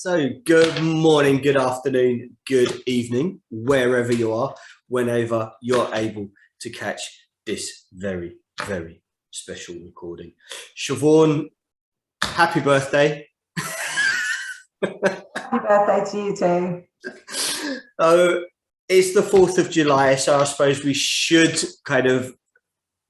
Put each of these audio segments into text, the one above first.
So, good morning, good afternoon, good evening, wherever you are, whenever you're able to catch this very, very special recording. Siobhan, happy birthday. Happy birthday to you too. It's the 4th of July, so I suppose we should kind of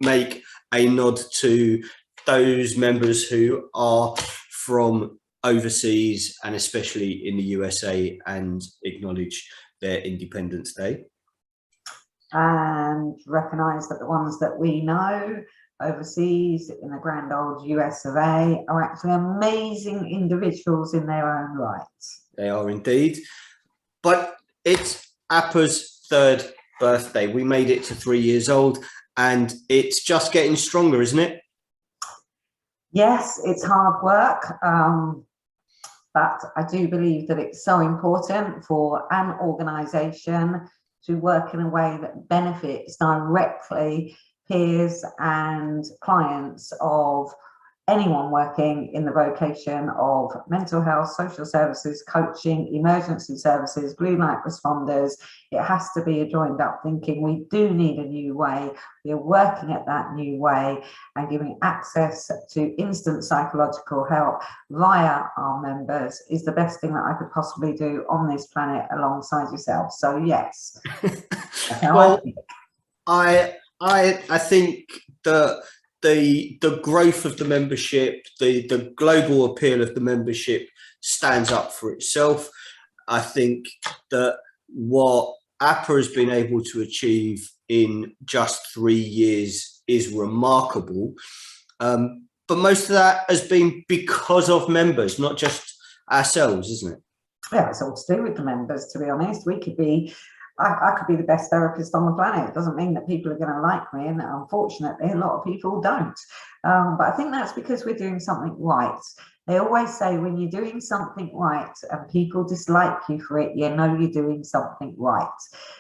make a nod to those members who are from overseas and especially in the USA and acknowledge their Independence Day. And recognise that the ones that we know overseas in the grand old US of A are actually amazing individuals in their own right. They are indeed. But it's APA's 3rd birthday. We made it to 3 years old and it's just getting stronger, isn't it? Yes, it's hard work. But I do believe that it's so important for an organisation to work in a way that benefits directly peers and clients of anyone working in the vocation of mental health, social services, coaching, emergency services, blue light responders. It has to be a joined up thinking. We do need a new way. We are working at that new way and giving access to instant psychological help via our members is the best thing that I could possibly do on this planet alongside yourself. So yes. Well, I think that the growth of the membership, the global appeal of the membership stands up for itself. I think that what APA has been able to achieve in just 3 years is remarkable. But most of that has been because of members, not just ourselves, isn't it? Yeah, it's all to do with the members, to be honest. We could be I could be the best therapist on the planet. It doesn't mean that people are going to like me, and unfortunately a lot of people don't. But I think that's because we're doing something right. They always say when you're doing something right and people dislike you for it, you know you're doing something right.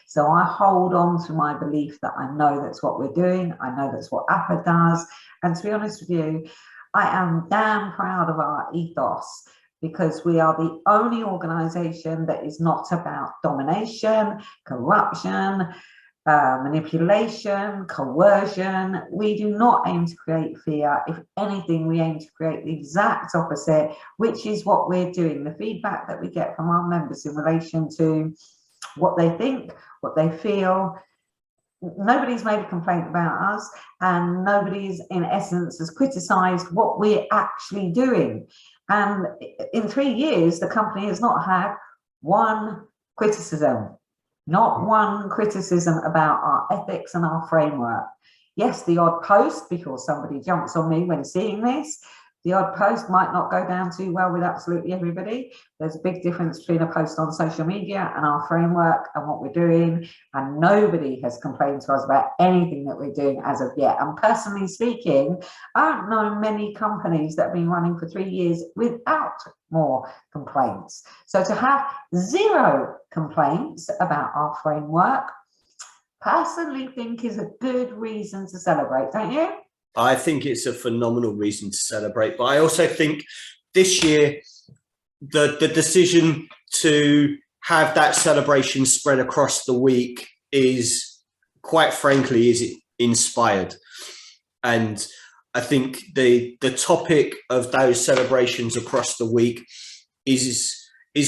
So I hold on to my belief that I know that's what we're doing. I know that's what APA does. And to be honest with you, I am damn proud of our ethos, because we are the only organisation that is not about domination, corruption, manipulation, coercion. We do not aim to create fear. If anything, we aim to create the exact opposite, which is what we're doing. The feedback that we get from our members in relation to what they think, what they feel, nobody's made a complaint about us, and nobody's in essence has criticised what we're actually doing. And in 3 years, the company has not had one criticism, not one criticism about our ethics and our framework. Yes, the odd post, because somebody jumps on me when seeing this, the odd post might not go down too well with absolutely everybody. There's a big difference between a post on social media and our framework and what we're doing. And nobody has complained to us about anything that we're doing as of yet. And personally speaking, I don't know many companies that have been running for 3 years without more complaints. So to have 0 complaints about our framework, personally think is a good reason to celebrate, don't you? I think it's a phenomenal reason to celebrate, but I also think this year the decision to have that celebration spread across the week is, quite frankly, is inspired. And I think the topic of those celebrations across the week is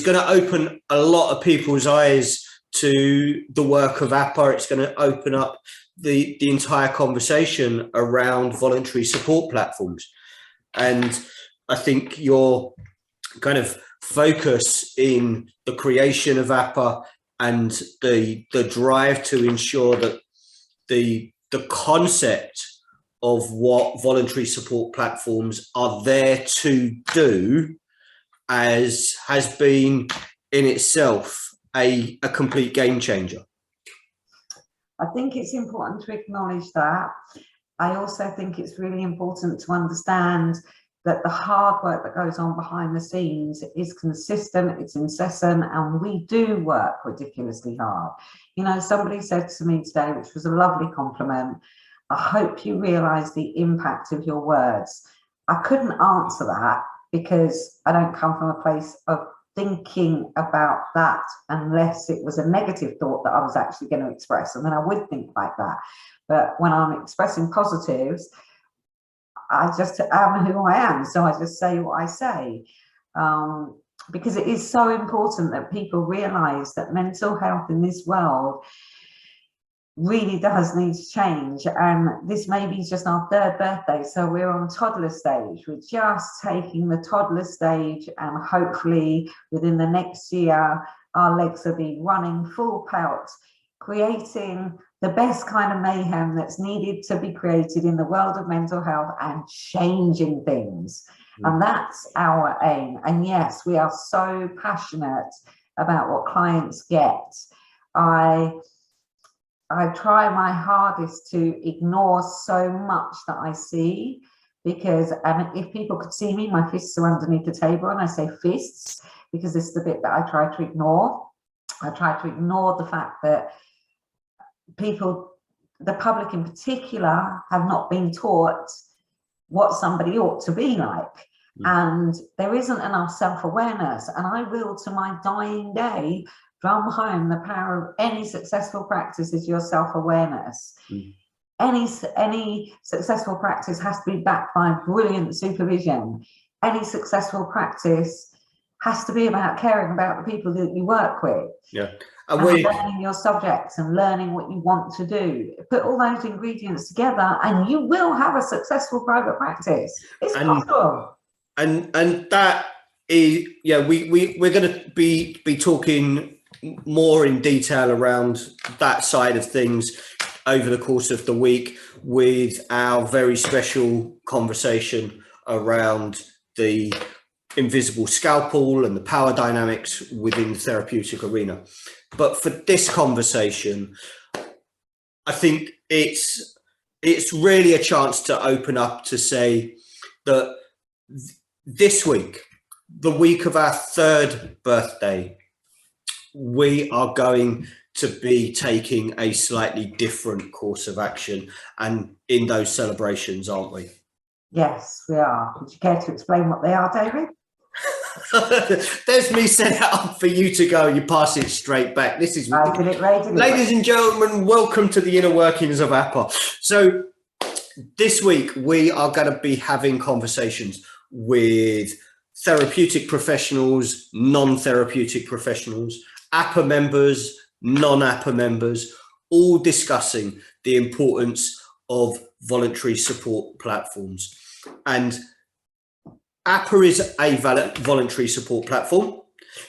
going to open a lot of people's eyes to the work of APA. It's going to open up the entire conversation around voluntary support platforms. And I think your kind of focus in the creation of APA and the drive to ensure that the concept of what voluntary support platforms are there to do has been in itself a complete game changer. I think it's important to acknowledge that. I also think it's really important to understand that the hard work that goes on behind the scenes is consistent, it's incessant, and we do work ridiculously hard. You know, somebody said to me today, which was a lovely compliment, I hope you realise the impact of your words. I couldn't answer that because I don't come from a place of thinking about that unless it was a negative thought that I was actually going to express, and then I would think like that. But when I'm expressing positives, I just am who I am, so I just say what I say, because it is so important that people realise that mental health in this world really does need to change. And this may be just our 3rd birthday, so we're on toddler stage. We're just taking the toddler stage, and hopefully within the next year our legs will be running full pelt, creating the best kind of mayhem that's needed to be created in the world of mental health and changing things. And that's our aim. And yes, we are so passionate about what clients get. I try my hardest to ignore so much that I see, because if people could see me, my fists are underneath the table, and I say fists because this is the bit that I try to ignore. I try to ignore the fact that people, the public in particular, have not been taught what somebody ought to be like. And there isn't enough self-awareness. And I will, to my dying day, drum home the power of any successful practice is your self-awareness. Any successful practice has to be backed by brilliant supervision. Any successful practice has to be about caring about the people that you work with. And learning your subjects and learning what you want to do. Put all those ingredients together and you will have a successful private practice. It's possible. And that is, we're going to be talking more in detail around that side of things over the course of the week, with our very special conversation around the invisible scalpel and the power dynamics within the therapeutic arena. But for this conversation, I think it's really a chance to open up to say that this week, the week of our 3rd birthday, we are going to be taking a slightly different course of action, and in those celebrations, aren't we? Yes, we are. Would you care to explain what they are, David? There's me set it up for you to go. You pass it straight back. This is ladies and gentlemen, welcome to the inner workings of APA. So this week we are going to be having conversations with therapeutic professionals, non-therapeutic professionals, APA members, non-APA members, all discussing the importance of voluntary support platforms. And APA is a voluntary support platform,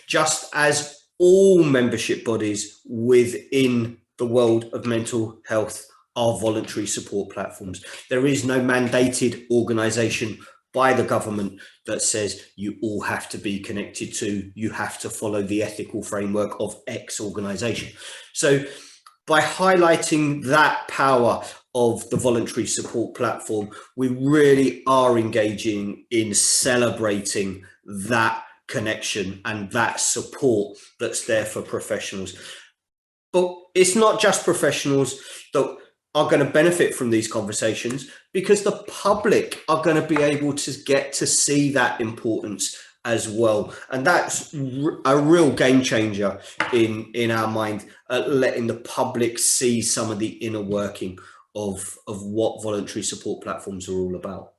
just as all membership bodies within the world of mental health are voluntary support platforms. There is no mandated organisation by the government that says you all have to be connected to, you have to follow the ethical framework of X organisation. So by highlighting that power of the voluntary support platform, we really are engaging in celebrating that connection and that support that's there for professionals. But it's not just professionals that are going to benefit from these conversations, because the public are going to be able to get to see that importance as well. And that's a real game changer in our mind, letting the public see some of the inner working of what voluntary support platforms are all about.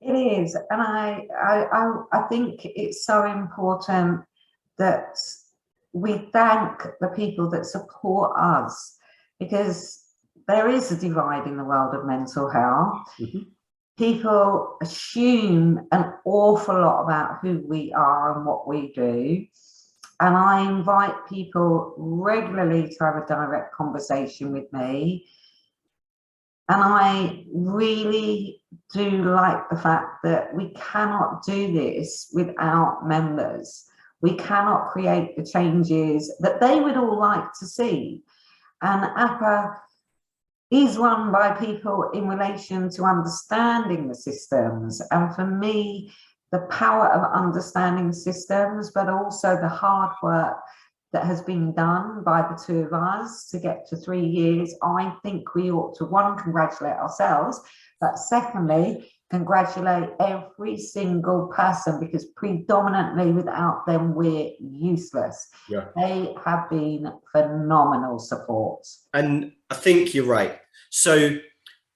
It is. And I think it's so important that we thank the people that support us, because there is a divide in the world of mental health. People assume an awful lot about who we are and what we do. And I invite people regularly to have a direct conversation with me. And I really do like the fact that we cannot do this without members. We cannot create the changes that they would all like to see. And APA is run by people in relation to understanding the systems. And for me, the power of understanding systems, but also the hard work that has been done by the two of us to get to 3 years, I think we ought to, one, congratulate ourselves, but secondly, congratulate every single person, because predominantly without them we're useless. Yeah. They have been phenomenal support. And I think you're right. So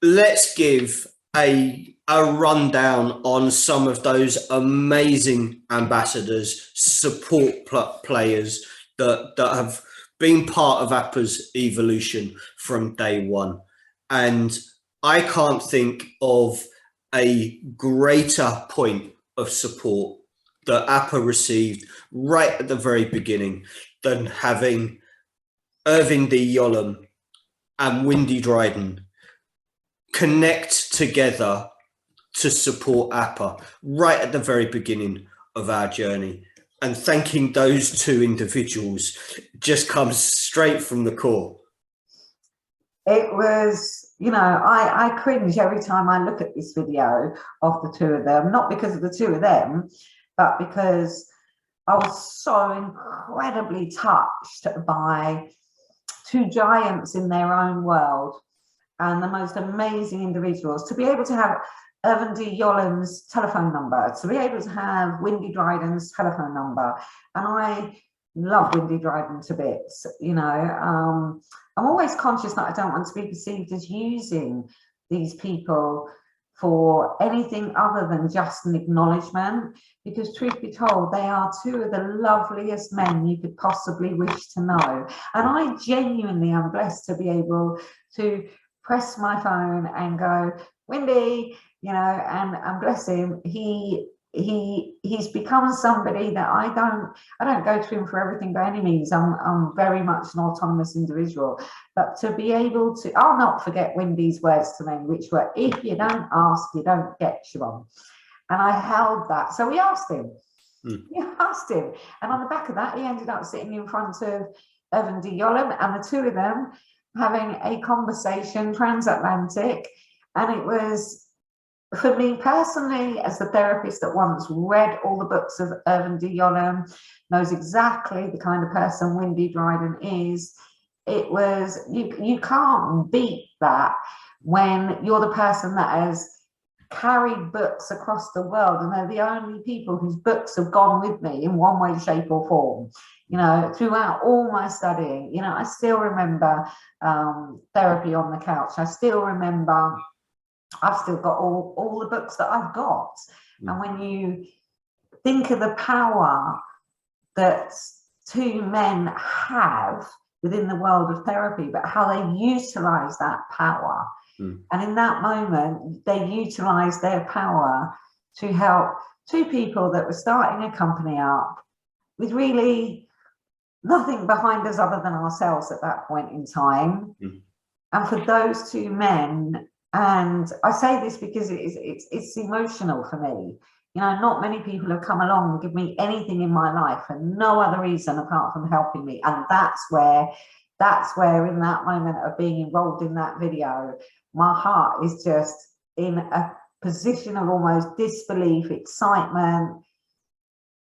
let's give a rundown on some of those amazing ambassadors, support players that have been part of APPA's evolution from day one. And I can't think of a greater point of support that APPA received right at the very beginning than having Irving D. Yolland and Windy Dryden connect together to support APPA right at the very beginning of our journey. And thanking those two individuals just comes straight from the core. It was, you know, I cringe every time I look at this video of the two of them, not because of the two of them, but because I was so incredibly touched by two giants in their own world and the most amazing individuals. To be able to have Irving D. Yolland's telephone number, to be able to have Windy Dryden's telephone number, and I love Windy Dryden to bits, you know. I'm always conscious that I don't want to be perceived as using these people for anything other than just an acknowledgement, because truth be told, they are two of the loveliest men you could possibly wish to know. And I genuinely am blessed to be able to press my phone and go, Windy, you know, and bless him, he's become somebody that I don't go to him for everything by any means. I'm very much an autonomous individual, but to be able to, I'll not forget Windy's words to me, which were, if you don't ask, you don't get, Siobhan. And I held that. So we asked him. We asked him. And on the back of that, he ended up sitting in front of Irving D. Yolland, and the two of them having a conversation transatlantic. And it was, for me personally, as the therapist that once read all the books of Irving D. Yolland, knows exactly the kind of person Windy Dryden is, it was, you can't beat that when you're the person that has carried books across the world, and they're the only people whose books have gone with me in one way, shape or form, you know, throughout all my studying. You know, I still remember Therapy on the Couch. I still remember, I've still got all the books that I've got. And when you think of the power that two men have within the world of therapy, but how they utilize that power. And in that moment, they utilized their power to help two people that were starting a company up with really nothing behind us other than ourselves at that point in time. And for those two men, and I say this because it's emotional for me. You know, not many people have come along and give me anything in my life for no other reason apart from helping me. And that's where in that moment of being involved in that video, my heart is just in a position of almost disbelief, excitement.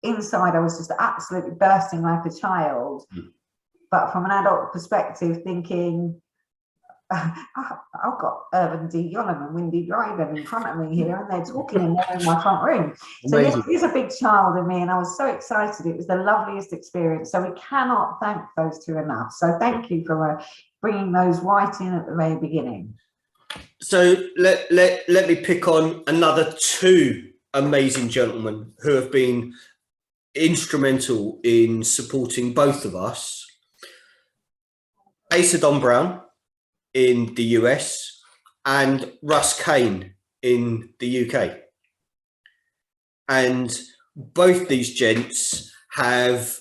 Inside, I was just absolutely bursting like a child. But from an adult perspective, thinking, I've got Irving D. Yolland and Windy Dryden in front of me here, and they're talking in there in my front room. So yes, it is a big child in me, and I was so excited. It was the loveliest experience. So we cannot thank those two enough. So thank you for bringing those right in at the very beginning. So let me pick on another two amazing gentlemen who have been instrumental in supporting both of us. Asa Don Brown in the US and Russ Kane in the UK. And both these gents have,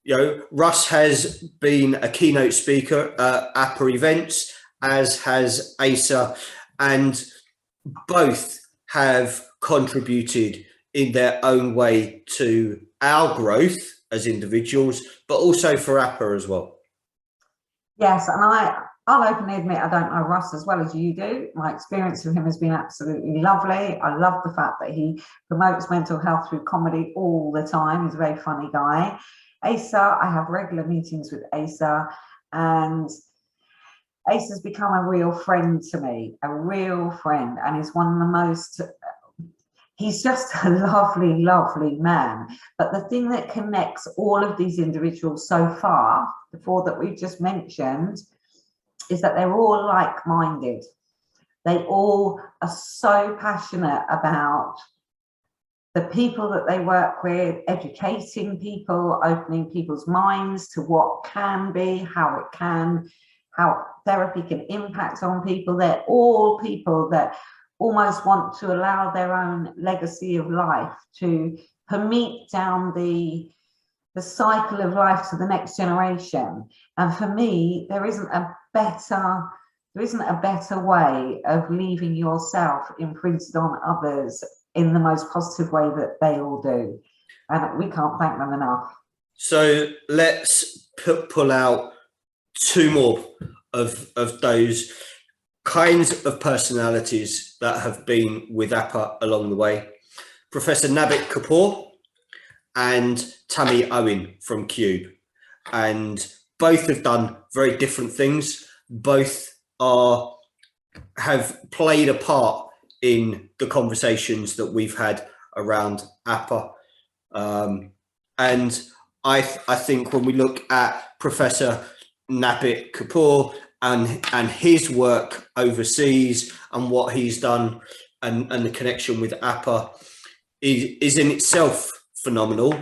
you know, Russ has been a keynote speaker at APPA events, as has Asa, and both have contributed in their own way to our growth as individuals, but also for APPA as well. Yes, and I'll openly admit I don't know Russ as well as you do. My experience with him has been absolutely lovely. I love the fact that he promotes mental health through comedy all the time. He's a very funny guy. Asa, I have regular meetings with Asa, and Asa's become a real friend to me, a real friend, and is one of the most he's just a lovely, lovely man. But the thing that connects all of these individuals so far, the four that we've just mentioned, is that they're all like-minded. They all are so passionate about the people that they work with, educating people, opening people's minds to what can be, how therapy can impact on people. They're all people that almost want to allow their own legacy of life to permeate down the cycle of life to the next generation. And for me, there isn't a better way of leaving yourself imprinted on others in the most positive way that they all do. And we can't thank them enough. So let's pull out two more of those kinds of personalities that have been with APA along the way. Professor Nabit Kapoor and Tammy Owen from CUBE. And both have done very different things. Both have played a part in the conversations that we've had around APA. And I think when we look at Professor Nabit Kapoor and his work overseas and what he's done and the connection with APA is in itself phenomenal.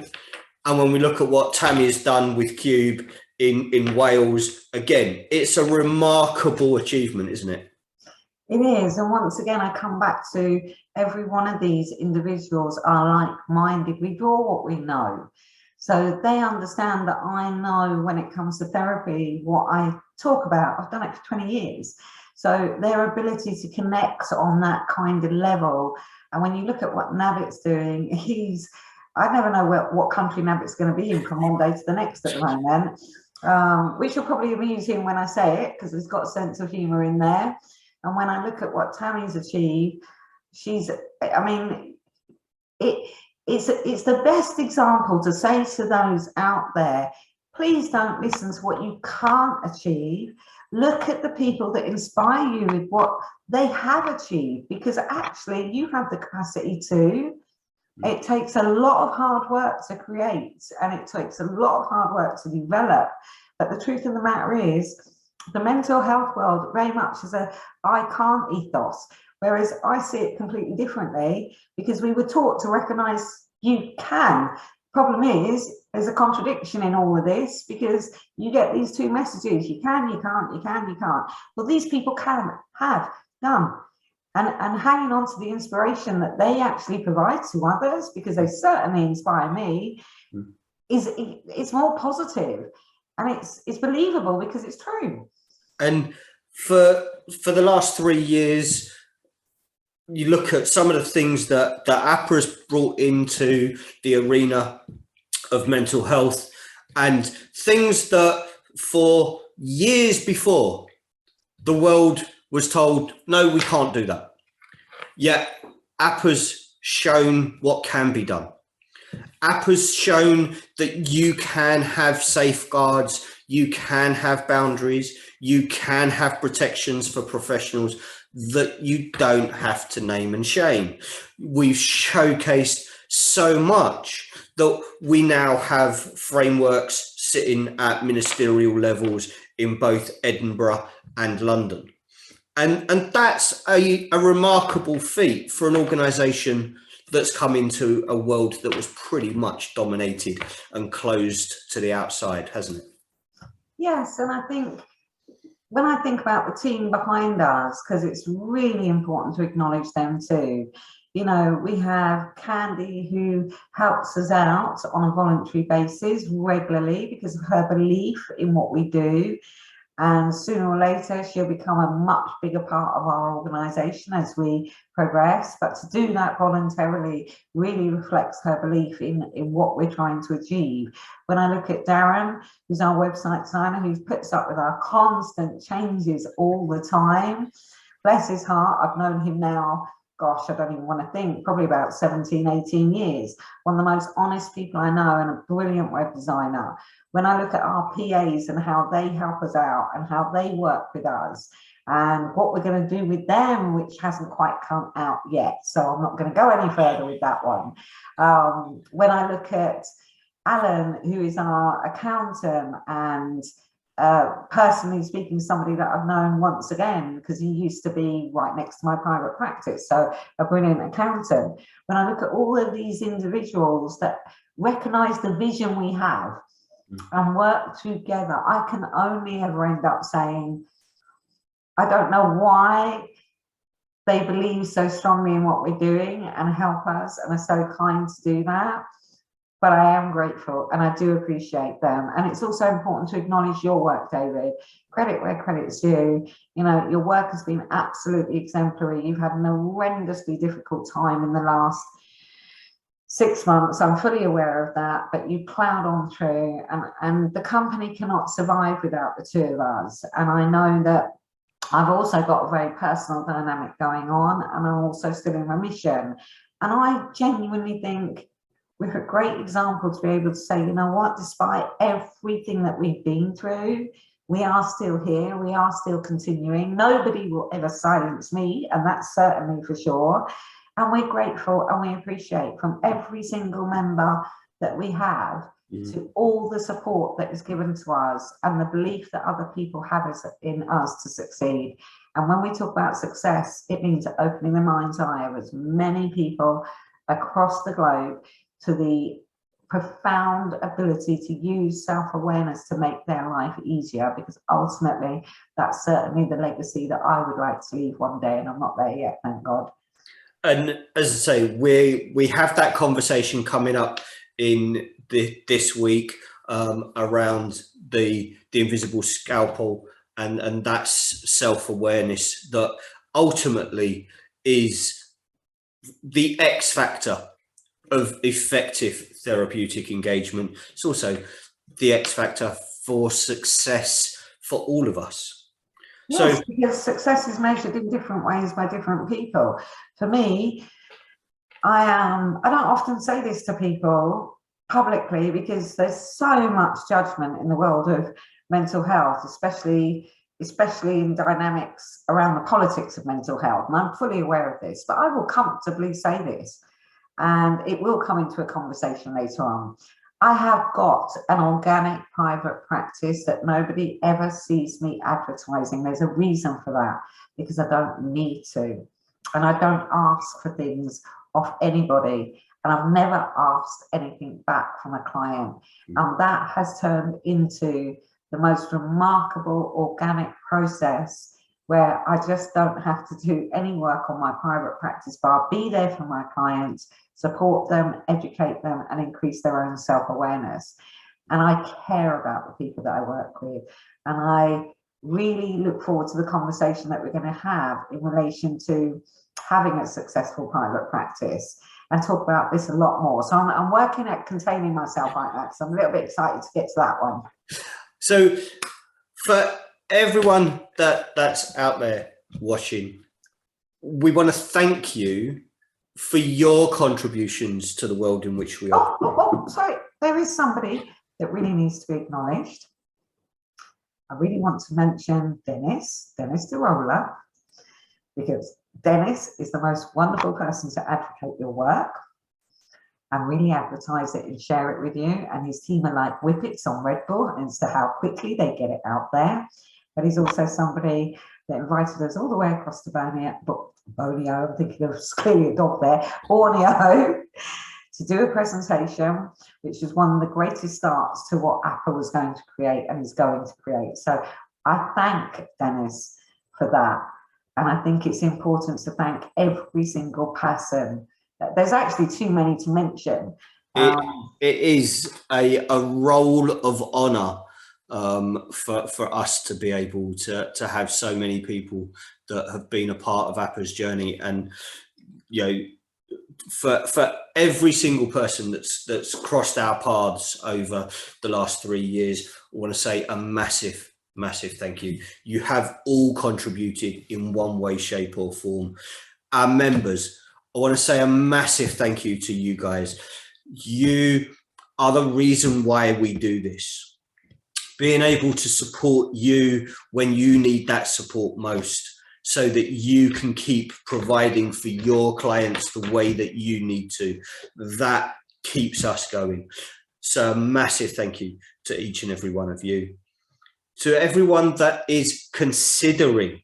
And when we look at what Tammy has done with CUBE in Wales, again, it's a remarkable achievement, isn't it? It is. And once again, I come back to every one of these individuals are like-minded. We draw what we know. So they understand that I know when it comes to therapy, what I talk about. I've done it for 20 years. So their ability to connect on that kind of level. And when you look at what Nabit's doing, I never know what country Nabit's going to be in from one day to the next at the moment. Which will probably amuse him when I say it, because he's got a sense of humour in there. And when I look at what Tammy's achieved, it's the best example to say to those out there, please don't listen to what you can't achieve. Look at the people that inspire you with what they have achieved, because actually you have the capacity to. It takes a lot of hard work to create, and it takes a lot of hard work to develop. But the truth of the matter is, the mental health world very much is a I can't ethos, whereas I see it completely differently, because we were taught to recognize you can. Problem is, there's a contradiction in all of this, because you get these two messages: you can, you can't, you can, you can't. Well, these people can, have, done. And hanging on to the inspiration that they actually provide to others, because they certainly inspire me, it's more positive, and it's believable because it's true. And for the last 3 years, you look at some of the things that APA has brought into the arena of mental health, and things that for years before the world was told, no, we can't do that. Yet APA's shown what can be done. APA's shown that you can have safeguards, you can have boundaries, you can have protections for professionals that you don't have to name and shame. We've showcased so much that we now have frameworks sitting at ministerial levels in both Edinburgh and London. And that's a remarkable feat for an organisation that's come into a world that was pretty much dominated and closed to the outside, hasn't it? Yes, and I think when I think about the team behind us, because it's really important to acknowledge them too. You know, we have Candy, who helps us out on a voluntary basis regularly because of her belief in what we do. And sooner or later, she'll become a much bigger part of our organisation as we progress. But to do that voluntarily really reflects her belief in what we're trying to achieve. When I look at Darren, who's our website designer, who puts up with our constant changes all the time, bless his heart, I've known him now, gosh, I don't even want to think, probably about 17, 18 years. One of the most honest people I know, and a brilliant web designer. When I look at our PAs and how they help us out and how they work with us, and what we're going to do with them, which hasn't quite come out yet. So I'm not going to go any further with that one. When I look at Alan, who is our accountant, and personally speaking, somebody that I've known once again, because he used to be right next to my private practice, so a brilliant accountant. When I look at all of these individuals that recognise the vision we have and work together, I can only ever end up saying, I don't know why they believe so strongly in what we're doing and help us and are so kind to do that. But I am grateful and I do appreciate them. And it's also important to acknowledge your work, David. Credit where credit's due. You know, your work has been absolutely exemplary. You've had an horrendously difficult time in the last 6 months. I'm fully aware of that, but you plowed on through, and the company cannot survive without the two of us. And I know that I've also got a very personal dynamic going on, and I'm also still in remission. And I genuinely think we're a great example to be able to say, you know what, despite everything that we've been through, we are still here, we are still continuing. Nobody will ever silence me, and that's certainly for sure. And we're grateful and we appreciate from every single member that we have to all the support that is given to us and the belief that other people have in us to succeed. And when we talk about success, it means opening the mind's eye of as many people across the globe to the profound ability to use self-awareness to make their life easier, because ultimately that's certainly the legacy that I would like to leave one day, and I'm not there yet, thank God. And as I say, we have that conversation coming up in this week around the invisible scalpel, and that's self-awareness that ultimately is the X factor of effective therapeutic engagement. It's also the X factor for success for all of us. Yes, so because success is measured in different ways by different people. For me, I don't often say this to people publicly because there's so much judgment in the world of mental health, especially in dynamics around the politics of mental health. And I'm fully aware of this, but I will comfortably say this, and it will come into a conversation later on. I have got an organic private practice that nobody ever sees me advertising. There's a reason for that, because I don't need to. And I don't ask for things off anybody. And I've never asked anything back from a client. And that has turned into the most remarkable organic process where I just don't have to do any work on my private practice, but I'll be there for my clients, support them, educate them, and increase their own self-awareness. And I care about the people that I work with. And I really look forward to the conversation that we're going to have in relation to having a successful private practice and talk about this a lot more. So I'm working at containing myself right now, so I'm a little bit excited to get to that one. So for everyone that's out there watching, we want to thank you for your contributions to the world in which we are. Sorry, there is somebody that really needs to be acknowledged. I really want to mention Dennis DeRola, because Dennis is the most wonderful person to advocate your work and really advertise it and share it with you. And his team are like whippets on Red Bull as to how quickly they get it out there. But he's also somebody that invited us all the way across to Borneo, I'm thinking of clearly a dog there, Borneo, to do a presentation, which is one of the greatest starts to what Apple was going to create and is going to create. So I thank Dennis for that. And I think it's important to thank every single person. There's actually too many to mention. It is a role of honor for us to be able to have so many people that have been a part of APA's journey. And you know, for every single person that's crossed our paths over the last 3 years, I want to say a massive thank you. You have all contributed in one way, shape or form. Our members, I want to say a massive thank you to you guys. You are the reason why we do this, being able to support you when you need that support most, so that you can keep providing for your clients the way that you need to. That keeps us going. So a massive thank you to each and every one of you. To everyone that is considering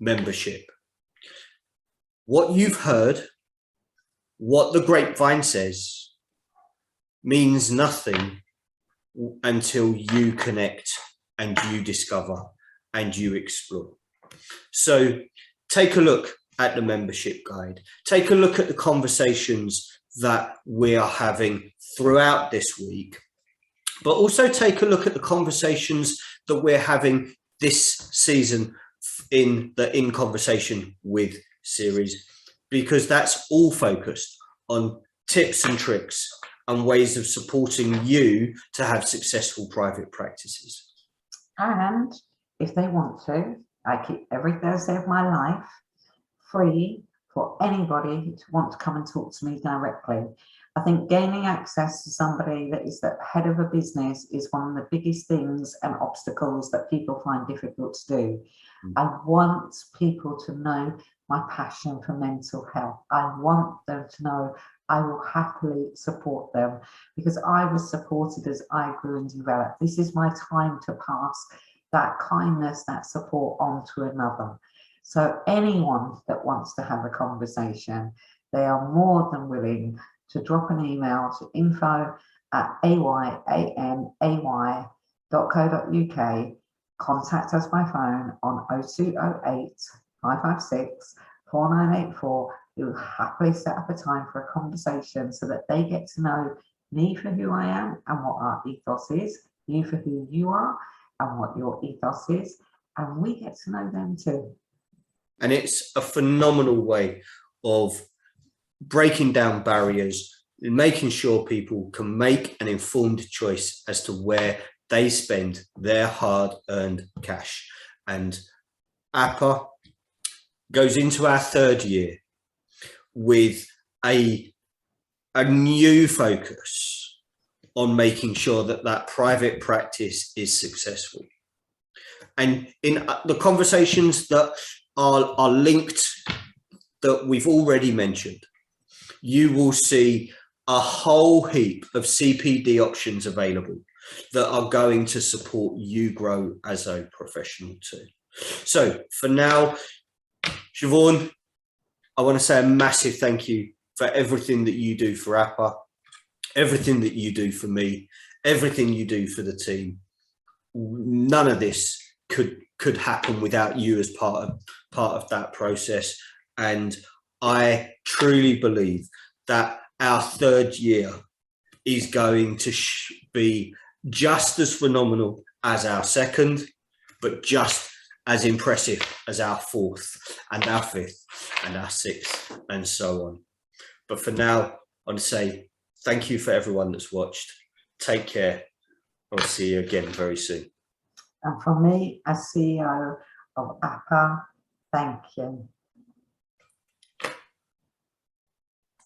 membership, what you've heard, what the grapevine says, means nothing until you connect and you discover and you explore. So take a look at the membership guide. Take a look at the conversations that we are having throughout this week, but also take a look at the conversations that we're having this season in the In Conversation With series, because that's all focused on tips and tricks and ways of supporting you to have successful private practices. And if they want to, I keep every Thursday of my life free for anybody to want to come and talk to me directly. I think gaining access to somebody that is the head of a business is one of the biggest things and obstacles that people find difficult to do. I want people to know my passion for mental health. I want them to know I will happily support them, because I was supported as I grew and developed. This is my time to pass that kindness, that support on to another. So anyone that wants to have a conversation, they are more than willing to drop an email to info@ayamay.co.uk, contact us by phone on 0208 556 4984. We will happily set up a time for a conversation so that they get to know me for who I am and what our ethos is, you for who you are and what your ethos is, and we get to know them too. And it's a phenomenal way of breaking down barriers, making sure people can make an informed choice as to where they spend their hard-earned cash. And APA goes into our third year with a new focus on making sure that that private practice is successful. And in the conversations that are linked, that we've already mentioned, you will see a whole heap of CPD options available that are going to support you grow as a professional too. So for now, Siobhan, I want to say a massive thank you for everything that you do for APA, everything that you do for me, everything you do for the team. None of this could happen without you as part of that process. And I truly believe that our third year is going to be just as phenomenal as our second, but just as impressive as our fourth and our fifth and our sixth and so on. But for now, I want to say thank you for everyone that's watched. Take care. I'll see you again very soon. And from me, as CEO of APA, thank you.